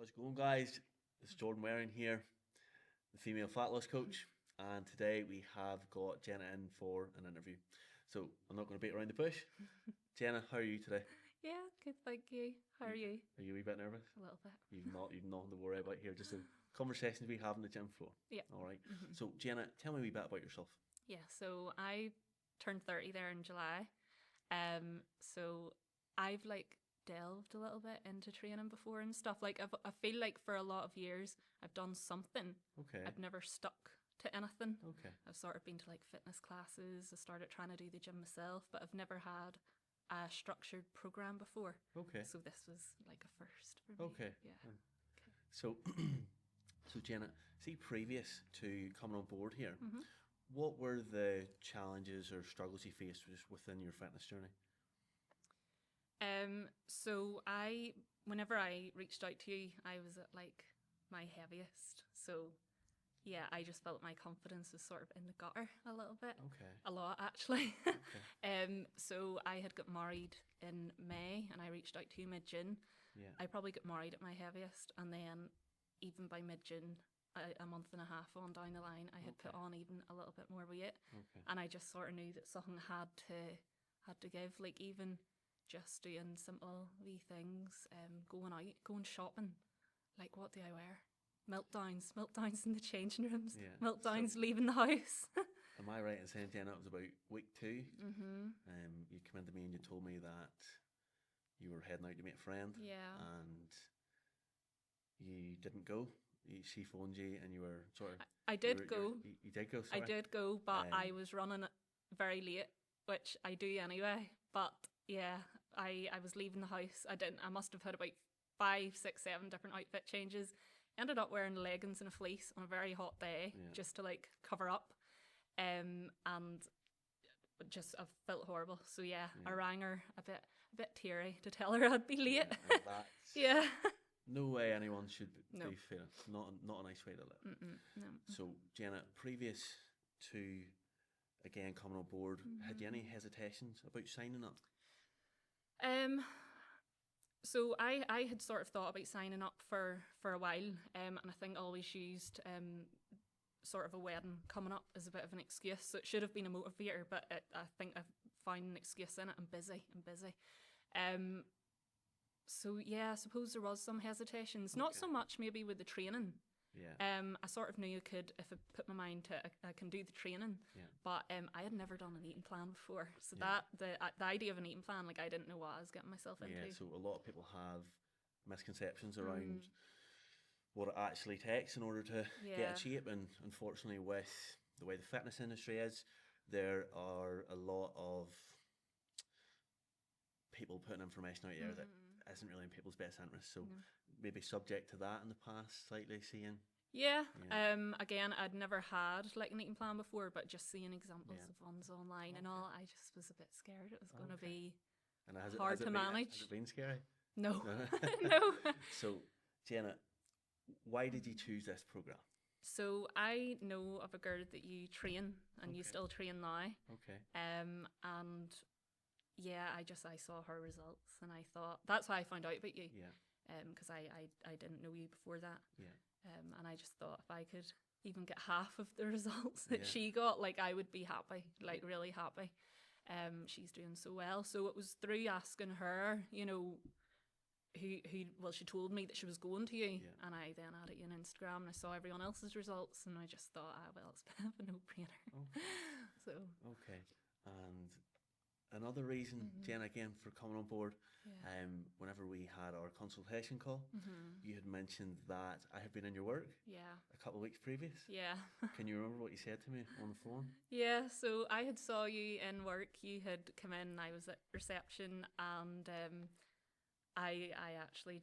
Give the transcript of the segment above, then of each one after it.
How's it going, guys? It's Jordan Waring here, the female fat loss coach, and today we have got Jenna in for an interview. So I'm not going to beat around the bush. Jenna, how are you today? Yeah, good, thank you. How are you? Are you a wee bit nervous? A little bit. You've nothing to worry about here. Just the conversations we have on the gym floor. Yeah. All right. So Jenna, tell me a wee bit about yourself. Yeah, so I turned 30 there in July. So I've delved a little bit into training before and stuff. I feel like for a lot of years I've done something. Okay. I've never stuck to anything. Okay. I've sort of been to fitness classes. I started trying to do the gym myself, but I've never had a structured program before. Okay. So this was like a first for me. Okay. Yeah. Okay. So, so Jenna, see, previous to coming on board here, what were the challenges or struggles you faced within your fitness journey? So whenever I reached out to you, I was at my heaviest. So yeah, I just felt my confidence was sort of in the gutter a little bit. Okay. A lot, actually. Okay. So I had got married in May and I reached out to you mid-June. Yeah. I probably got married at my heaviest, and then even by mid-June, a month and a half on down the line, I had put on even a little bit more weight. Okay. And I just sort of knew that something had to give, even just doing simple wee things, going out, going shopping. Like, what do I wear? Meltdowns in the changing rooms, Yeah. Meltdowns leaving the house. Am I right in saying, Jenna, it was about week 2? You came into me and you told me that you were heading out to meet a friend. Yeah. And you didn't go. She phoned you and you were sort of... I did go. You did go, sorry. I did go, but I was running very late, which I do anyway. But yeah, I was leaving the house. I must have had about 5, 6, 7 different outfit changes. Ended up wearing leggings and a fleece on a very hot day, just to cover up. And just I felt horrible. So yeah, I rang her a bit teary to tell her I'd be late. Yeah, yeah. No way anyone should No. be feeling. Not a nice way to live. No. So Jenna, previous to again coming on board, had you any hesitations about signing up? So I had sort of thought about signing up for a while, and I think always used sort of a wedding coming up as a bit of an excuse. So it should have been a motivator, but I think I've found an excuse in it. I'm busy. So yeah, I suppose there was some hesitations. Not so much maybe with the training. Yeah. I sort of knew I could, if I put my mind to it, I can do the training. Yeah. But I had never done an eating plan before. So that the idea of an eating plan, I didn't know what I was getting myself into. Yeah, so a lot of people have misconceptions around what it actually takes in order to get in shape, and unfortunately with the way the fitness industry is, there are a lot of people putting information out there that isn't really in people's best interest. So maybe subject to that in the past, slightly seeing. Yeah. Again, I'd never had an eating plan before, but just seeing examples of ones online and all, I just was a bit scared it was going to be and hard to manage. Has it been scary? No. No. So, Jenna, why did you choose this program? So I know of a girl that you train, and you still train now. Okay. And yeah, I saw her results, and I thought that's how I found out about you. Yeah. Because I didn't know you before that. Yeah. And I just thought if I could even get half of the results that she got, I would be happy, really happy. She's doing so well. So it was through asking her, well, she told me that she was going to you, and I then added you on Instagram, and I saw everyone else's results, and I just thought, well, it's a bit of a no-brainer. Okay. So. Okay. And another reason, Jen, again, for coming on board, whenever we had our consultation call, you had mentioned that I had been in your work a couple of weeks previous. Yeah. Can you remember what you said to me on the phone? Yeah, so I had saw you in work. You had come in, I was at reception, and I actually,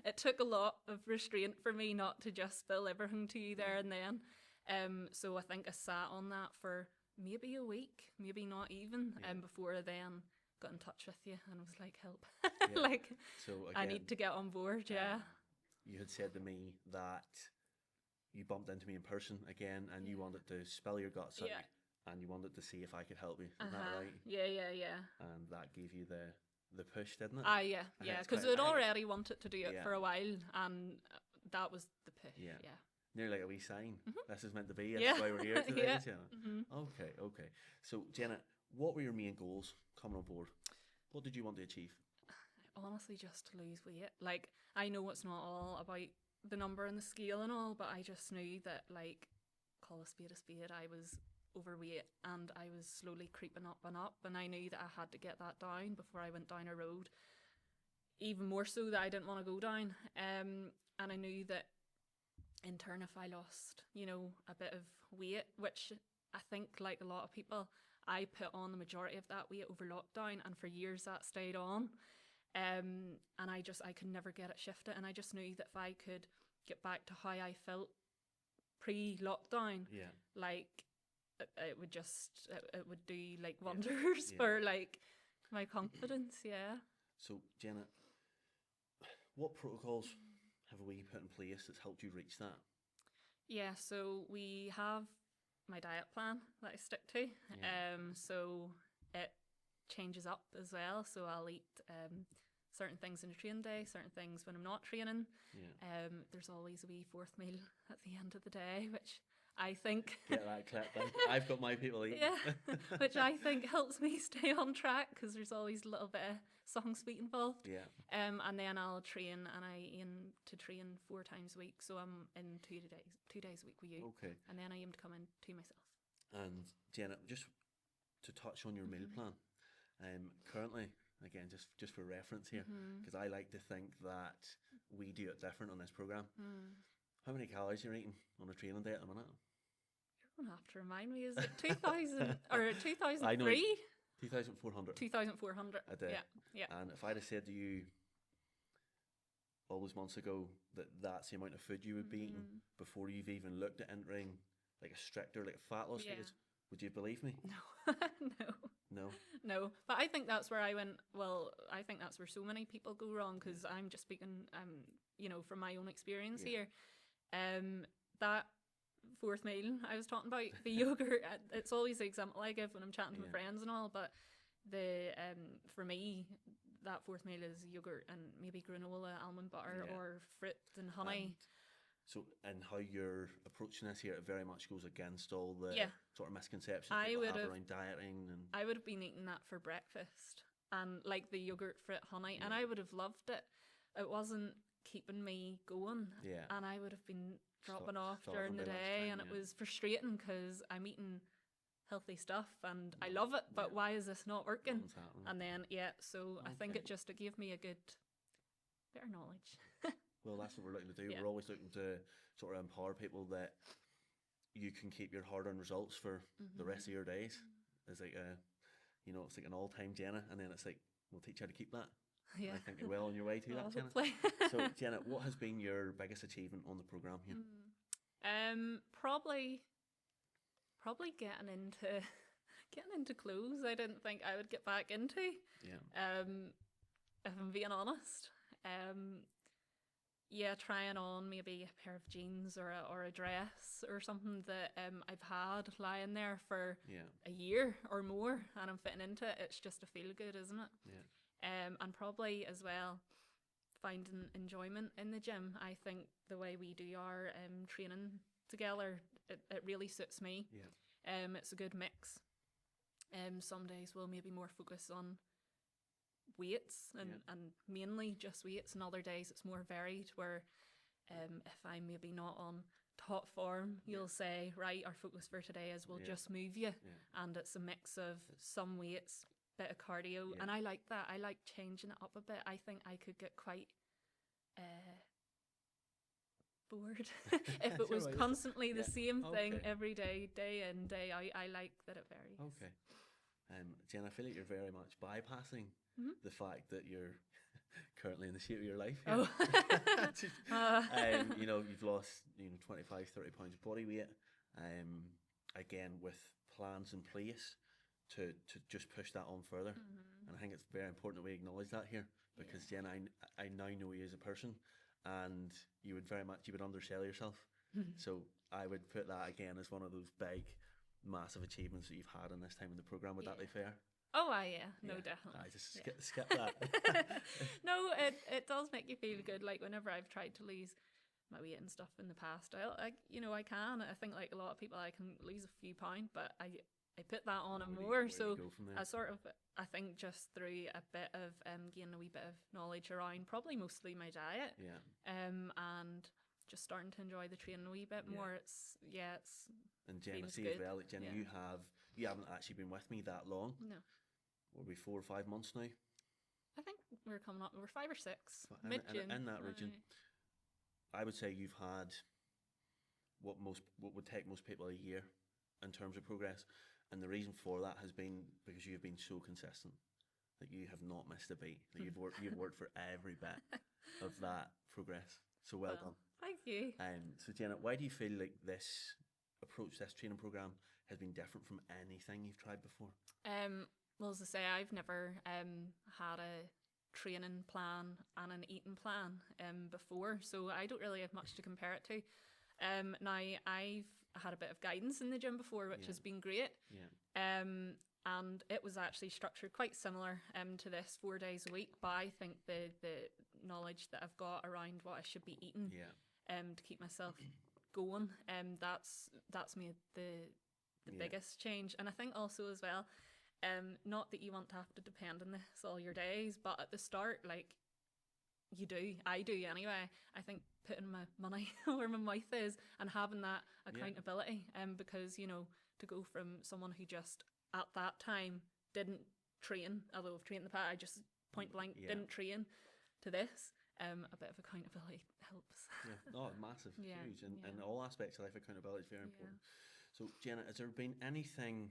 it took a lot of restraint for me not to just spill everything to you there and then. So I think I sat on that for maybe a week, maybe not even, before I then got in touch with you and was like, help. So again, I need to get on board, you had said to me that you bumped into me in person again, and you wanted to spill your guts out, and you wanted to see if I could help you. Is that right? Yeah. And that gave you the the push, didn't it? Yeah, I think it's because quite- I'd already wanted to do it Yeah. for a while, and that was the push. Yeah. Yeah. Nearly like a wee sign. This is meant to be. This Yeah. is why we're here today, Yeah. Jenna. Okay. So, Jenna, what were your main goals coming on board? What did you want to achieve? Honestly, just to lose weight. Like, I know it's not all about the number and the scale and all, but I just knew that, like, call a spade, I was overweight and I was slowly creeping up, and I knew that I had to get that down before I went down a road, even more so that I didn't want to go down. And I knew that in turn, if I lost, a bit of weight, which I think, like a lot of people, I put on the majority of that weight over lockdown, and for years that stayed on. And I could never get it shifted, and I just knew that if I could get back to how I felt pre-lockdown, like it would do like wonders for like my confidence. So, Jenna, what protocols have we put in place that's helped you reach that? So we have my diet plan that I stick to. So it changes up as well. So I'll eat certain things in a training day, certain things when I'm not training. There's always a wee fourth meal at the end of the day, which I think get that clip in. I've got my people eating. Which I think helps me stay on track, because there's always a little bit of something sweet involved. And then I'll train, and I aim to train 4 times a week, so I'm in 2 days a week with you. Okay. And then I aim to come in 2 myself. And Jenna, just to touch on your meal plan, currently, again, just for reference here, because I like to think that we do it different on this program. How many calories you're eating on a training day at the minute? You're gonna have to remind me. Is it 2,000 or 2,003? I know, 2,400. 2,400 a day. Yeah. And if I'd have said to you all those months ago that that's the amount of food you would be eating before you've even looked at entering like a stricter, like a fat loss phase, would you believe me? No. But I think that's where I went. Well, I think that's where so many people go wrong, because I'm just speaking, from my own experience here. That fourth meal I was talking about, the yogurt, it's always the example I give when I'm chatting to my friends and all, but for me, that fourth meal is yogurt and maybe granola, almond butter, or fruit and honey. And how you're approaching this here, it very much goes against all the sort of misconceptions people have around dieting. And I would have been eating that for breakfast, and like the yogurt, fruit, honey, and I would have loved it. It wasn't keeping me going, and I would have been dropping off during the day, and it was frustrating because I'm eating healthy stuff and I love it, but why is this not working? And then so I think it gave me a better knowledge. Well, that's what we're looking to do. We're always looking to sort of empower people that you can keep your hard-earned results for the rest of your days. It's like it's like an all-time Jenna, and then it's like, we'll teach you how to keep that. I think you're well on your way to that, Jenna. So, Jenna, what has been your biggest achievement on the program here? Probably getting into clothes. I didn't think I would get back into. If I'm being honest. Trying on maybe a pair of jeans or a dress or something that I've had lying there for a year or more, and I'm fitting into it. It's just a feel good, isn't it? And probably as well finding enjoyment in the gym. I think the way we do our training together, it really suits me. It's a good mix. Some days we'll maybe more focus on weights and mainly just weights, and other days it's more varied, where if I'm maybe not on top form, you'll say, right, our focus for today is we'll just move you, and it's a mix of some weights, bit of cardio, and I like that. I like changing it up a bit. I think I could get quite bored if it was constantly the same thing every day, day in, day out. I like that it varies. Okay. Jen, I feel like you're very much bypassing the fact that you're currently in the shape of your life here. You've lost 25, 30 pounds of body weight, again with plans in place to just push that on further. And I think it's very important that we acknowledge that here, because Jen, I now know you as a person, and you would undersell yourself. So I would put that again as one of those big massive achievements that you've had in this time in the program. Would that be fair? Oh, yeah, no, Yeah. definitely. I just Yeah. skip that. No, it does make you feel good. Like whenever I've tried to lose my weight and stuff in the past, I can. I think like a lot of people, I can lose a few pounds, but I put that on and more. Where do So you go from there? I sort of, I think just through a bit of gaining a wee bit of knowledge around probably mostly my diet, Yeah. and just starting to enjoy the training a wee bit Yeah. more. It's And Jenna, feels see as good. well, like Jenna, Yeah. you haven't actually been with me that long. No, What, we 4 or 5 months now? I think we're coming up. We're 5 or 6 But mid June. in that region, I would say you've had what would take most people a year in terms of progress, and the reason for that has been because you have been so consistent that you have not missed a beat. That you've worked for every bit of that progress. So well done. Thank you. So Jenna, why do you feel like this training program has been different from anything you've tried before? Well, as I say, I've never had a training plan and an eating plan before, so I don't really have much to compare it to. Now I've had a bit of guidance in the gym before, which has been great. Yeah. And it was actually structured quite similar to this 4 days a week, but I think the knowledge that I've got around what I should be eating to keep myself going, that's made the biggest change. And I think also as well, not that you want to have to depend on this all your days, but at the start, like I do anyway. I think putting my money where my mouth is and having that accountability, because to go from someone who just at that time didn't train, although I've trained in the past, I just point blank didn't train, to this, a bit of accountability helps. Yeah, no, massive, huge, and in all aspects of life, accountability is very important. So Jenna, has there been anything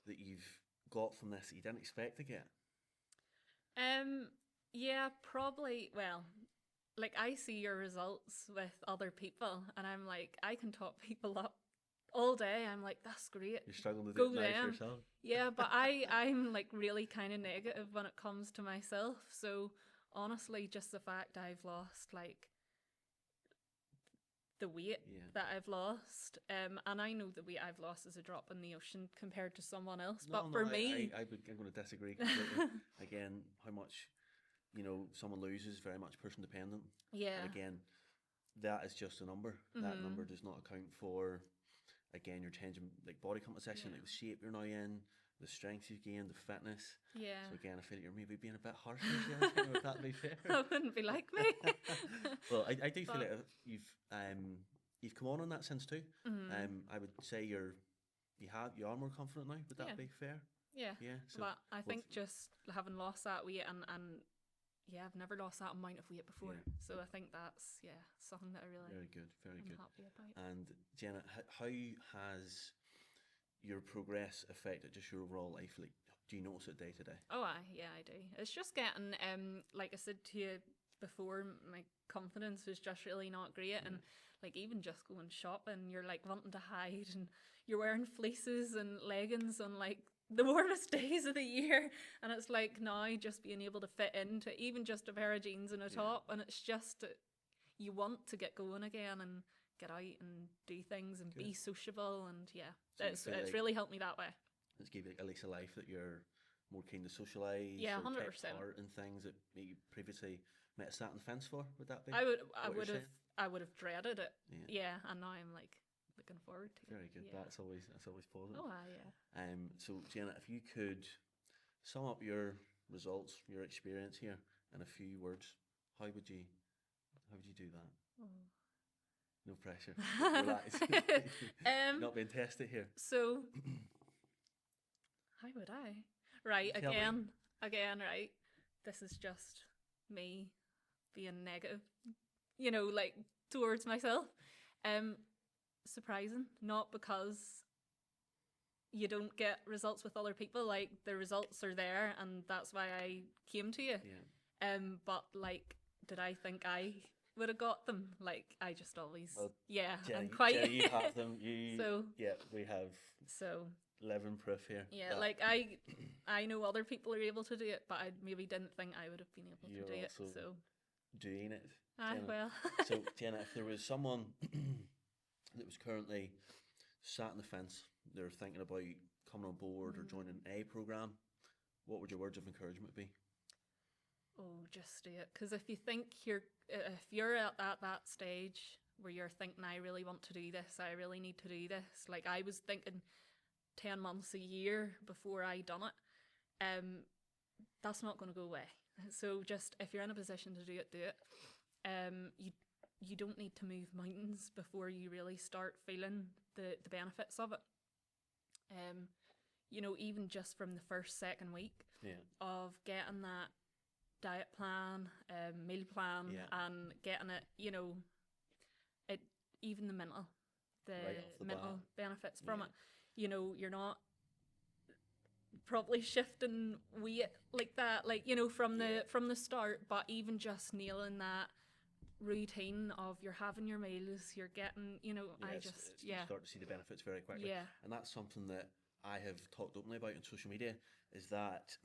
that you've got from this that you didn't expect to get? Yeah, probably. Well, like I see your results with other people, and I'm like, I can talk people up all day. I'm like, that's great. You're struggling to Go do it now for them. yourself. Yeah, but I'm like really kind of negative when it comes to myself. So honestly, just the fact I've lost like the weight that I've lost, and I know the weight I've lost is a drop in the ocean compared to someone else. No, but for me, I'm going to disagree completely. Again, how much someone loses is very much person dependent. Yeah. And again, that is just a number. That number does not account for, again, your changing like body composition, like the shape you're now in, the strength you've gained, the fitness. Yeah. So again, I feel like you're maybe being a bit harsh on yourself. Would that be fair? That wouldn't be like me. Well, I do feel like you've come on that since too. I would say you are more confident now. Would that be fair? Yeah. Yeah. So, but I think just having lost that weight and I've never lost that amount of weight before. Yeah. So I think that's something that I really very good, am happy about. And Jenna, how has your progress affected just your overall life? Like, do you notice it day to day? Oh, I do. It's just getting like I said to you before, my confidence was just really not great, and like even just going shopping, you're like wanting to hide, and you're wearing fleeces and leggings on like the warmest days of the year, and it's like now just being able to fit into even just a pair of jeans and a top, and it's just you want to get going again and get out and do things and be sociable, and so it's really helped me that way. It's given you at least a life that you're more keen to socialise, 100%, take part in things that maybe previously might have sat on the fence for. Would that be? I would have dreaded it. Yeah, and now I'm like looking forward to it. Very good. Yeah. That's always positive. Oh, yeah. So Jenna, if you could sum up your results, your experience here in a few words, how would you do that? Oh. No pressure. Relax. Not being tested here. So, how would I? Right, again, right. This is just me being negative, like towards myself. Surprising, not because you don't get results with other people. Like the results are there, and that's why I came to you. Yeah. But like, did I think I would have got them? Like I just always, Jenny, I'm quite. Jenny, you have them. We have. So. Living proof here. Yeah, like I know other people are able to do it, but I maybe didn't think I would have been able to do it. So doing it. Well. So Jenna, if there was someone that was currently sat on the fence, they're thinking about coming on board or joining a program, what would your words of encouragement be? Oh, just do it. Because if you're at that stage where you're thinking, I really want to do this, I really need to do this. Like I was thinking 10 months, a year before I done it. That's not going to go away. So just if you're in a position to do it, do it. You don't need to move mountains before you really start feeling the benefits of it. Even just from the first, second week of getting that diet plan, meal plan, and getting it, it even the mental benefits from it. You're not probably shifting weight like that, from the start, but even just nailing that routine of you're having your meals, you're getting, you start to see the benefits very quickly. And that's something that I have talked openly about on social media, is that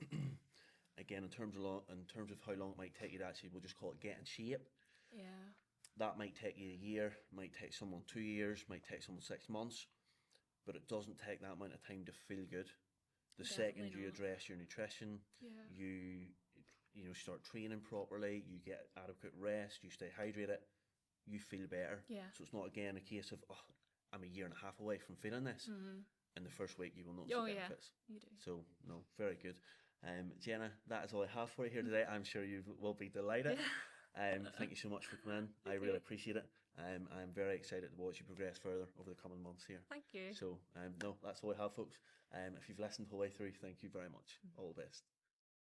again, in terms of how long it might take you to actually, we'll just call it get in shape. That might take you a year, might take someone 2 years, might take someone 6 months, but it doesn't take that amount of time to feel good. The second you address your nutrition, you start training properly, you get adequate rest, you stay hydrated, you feel better. So it's not again a case of, oh, I'm a year and a half away from feeling this. In the first week you will notice the benefits. You do. So no, very good. Jenna, that is all I have for you here today. I'm sure you will be delighted. Thank you so much for coming in. I really appreciate it. I'm very excited to watch you progress further over the coming months here. Thank you. So no, that's all I have, folks. If you've listened the whole way through, thank you very much. All the best.